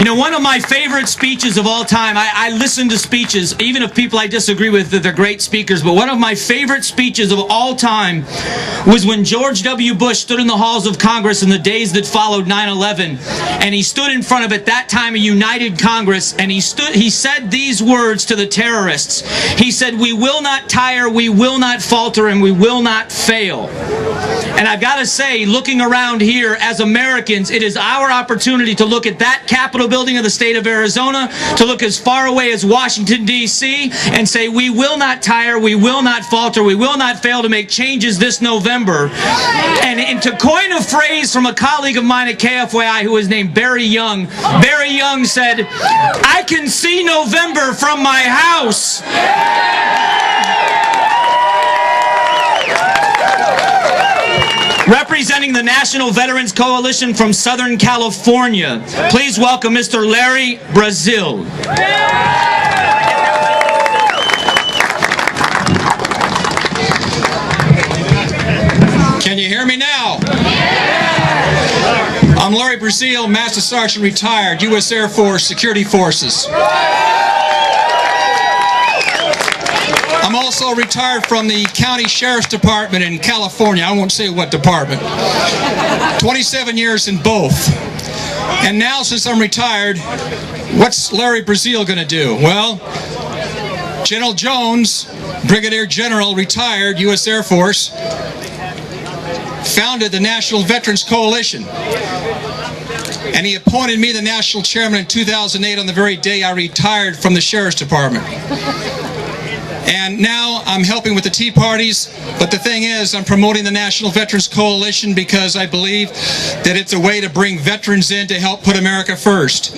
know, one of my favorite speeches of all time, I listen to speeches, even if people I disagree with, that they're great speakers, but one of my favorite speeches of all time was when George W. Bush stood in the halls of Congress in the days that followed 9/11, and he stood in front of, at that time, a united Congress, and he said these words to the terrorists. He said, "We will not tire, we will not falter, and we will not fail." And I've got to say, looking around here, as Americans, it is our opportunity to look at that Capitol building of the state of Arizona, to look as far away as Washington, D.C., and say, we will not tire, we will not falter, we will not fail to make changes this November. And to coin a phrase from a colleague of mine at KFYI who was named Barry Young said, "I can see November from my house." Representing the National Veterans Coalition from Southern California, please welcome Mr. Larry Brazil. Can you hear me now? I'm Larry Brazil, Master Sergeant retired, U.S. Air Force Security Forces. I'm also retired from the County Sheriff's Department in California. I won't say what department. 27 years in both. And now, since I'm retired, what's Larry Brazil going to do? Well, General Jones, Brigadier General, retired, U.S. Air Force, founded the National Veterans Coalition. And he appointed me the national chairman in 2008 on the very day I retired from the Sheriff's Department. And now I'm helping with the Tea Parties, but the thing is, I'm promoting the National Veterans Coalition because I believe that it's a way to bring veterans in to help put America first.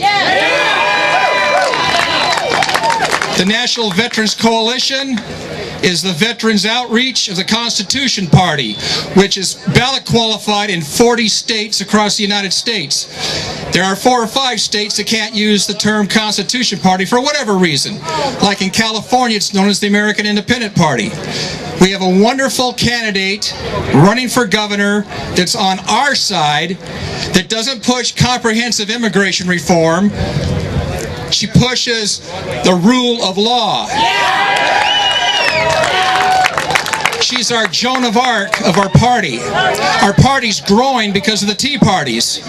The National Veterans Coalition is the Veterans Outreach of the Constitution Party, which is ballot qualified in 40 states across the United States. There are 4 or 5 states that can't use the term Constitution Party for whatever reason. Like in California, it's known as the American Independent Party. We have a wonderful candidate running for governor that's on our side, that doesn't push comprehensive immigration reform. She pushes the rule of law. She's our Joan of Arc of our party. Our party's growing because of the Tea Parties.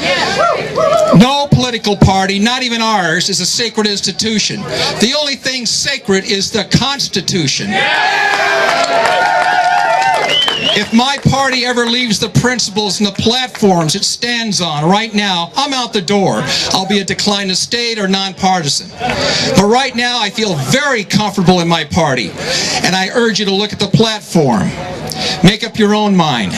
No political party, not even ours, is a sacred institution. The only thing sacred is the Constitution. If my party ever leaves the principles and the platforms it stands on right now, I'm out the door. I'll be a decline of state or nonpartisan. But right now, I feel very comfortable in my party. And I urge you to look at the platform. Make up your own mind.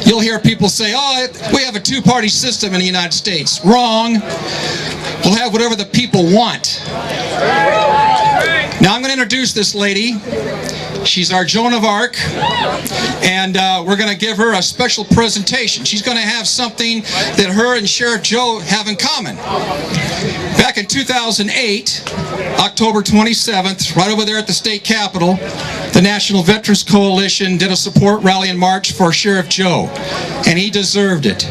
You'll hear people say, oh, we have a two-party system in the United States. Wrong. We'll have whatever the people want. Now I'm going to introduce this lady. She's our Joan of Arc, and we're going to give her a special presentation. She's going to have something that her and Sheriff Joe have in common. Back in 2008, October 27th, right over there at the state capitol, the National Veterans Coalition did a support rally and march for Sheriff Joe, and he deserved it.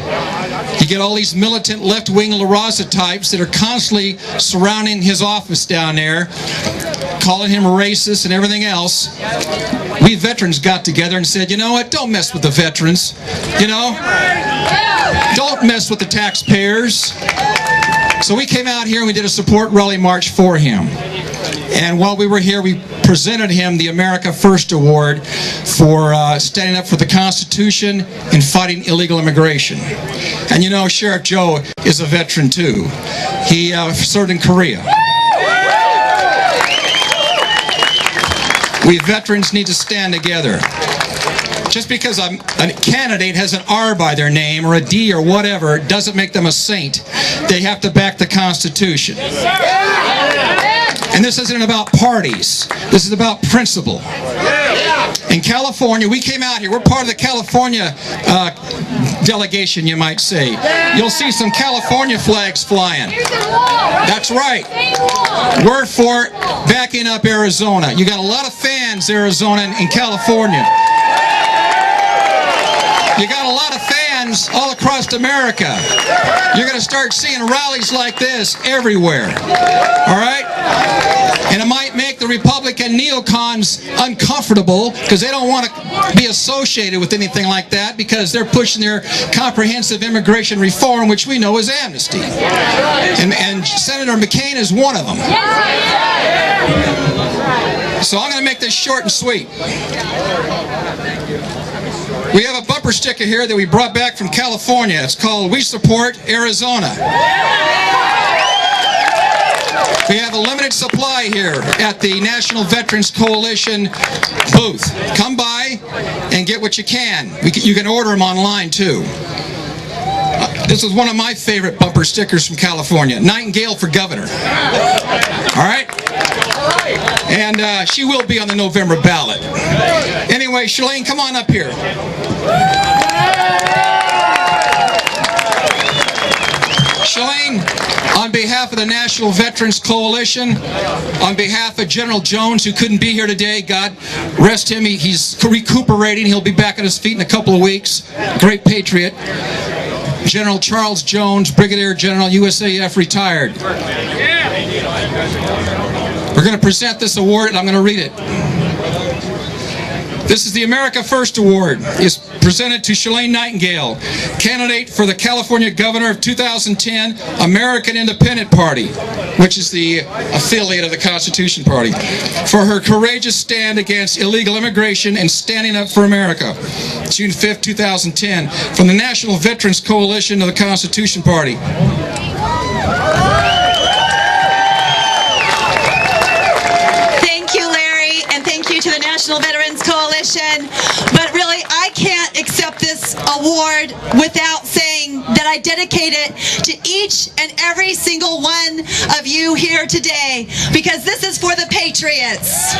You get all these militant left-wing La Raza types that are constantly surrounding his office down there, calling him racist and everything else. We veterans got together and said, you know what, don't mess with the veterans, you know? Don't mess with the taxpayers. So we came out here and we did a support rally march for him. And while we were here, we presented him the America First Award for standing up for the Constitution and fighting illegal immigration. And you know, Sheriff Joe is a veteran too. He served in Korea. We veterans need to stand together. Just because a candidate has an R by their name or a D or whatever doesn't make them a saint. They have to back the Constitution. And this isn't about parties. This is about principle. In California, we came out here. We're part of the California delegation, you might say. You'll see some California flags flying. That's right. We're for backing up Arizona. You got a lot of fans, Arizona, in California. You got a lot of fans hands all across America. You're going to start seeing rallies like this everywhere. All right? And it might make the Republican neocons uncomfortable because they don't want to be associated with anything like that because they're pushing their comprehensive immigration reform, which we know is amnesty. And Senator McCain is one of them. So I'm going to make this short and sweet. We have a bumper sticker here that we brought back from California. It's called "We Support Arizona." We have a limited supply here at the National Veterans Coalition booth. Come by and get what you can. You can order them online too. This is one of my favorite bumper stickers from Chelene Nightingale for governor. All right? And she will be on the November ballot. Anyway, Chelene, come on up here. Chelene, on behalf of the National Veterans Coalition, on behalf of General Jones, who couldn't be here today, God rest him, he's recuperating, he'll be back on his feet in a couple of weeks, great patriot. General Charles Jones, Brigadier General, USAF, retired. We're going to present this award, and I'm going to read it. This is the America First Award. It's presented to Chelene Nightingale, candidate for the California Governor of 2010, American Independent Party, which is the affiliate of the Constitution Party, for her courageous stand against illegal immigration and standing up for America. June 5th, 2010, from the National Veterans Coalition of the Constitution Party. To the National Veterans Coalition, but really I can't accept this award without saying that I dedicate it to each and every single one of you here today, because this is for the Patriots.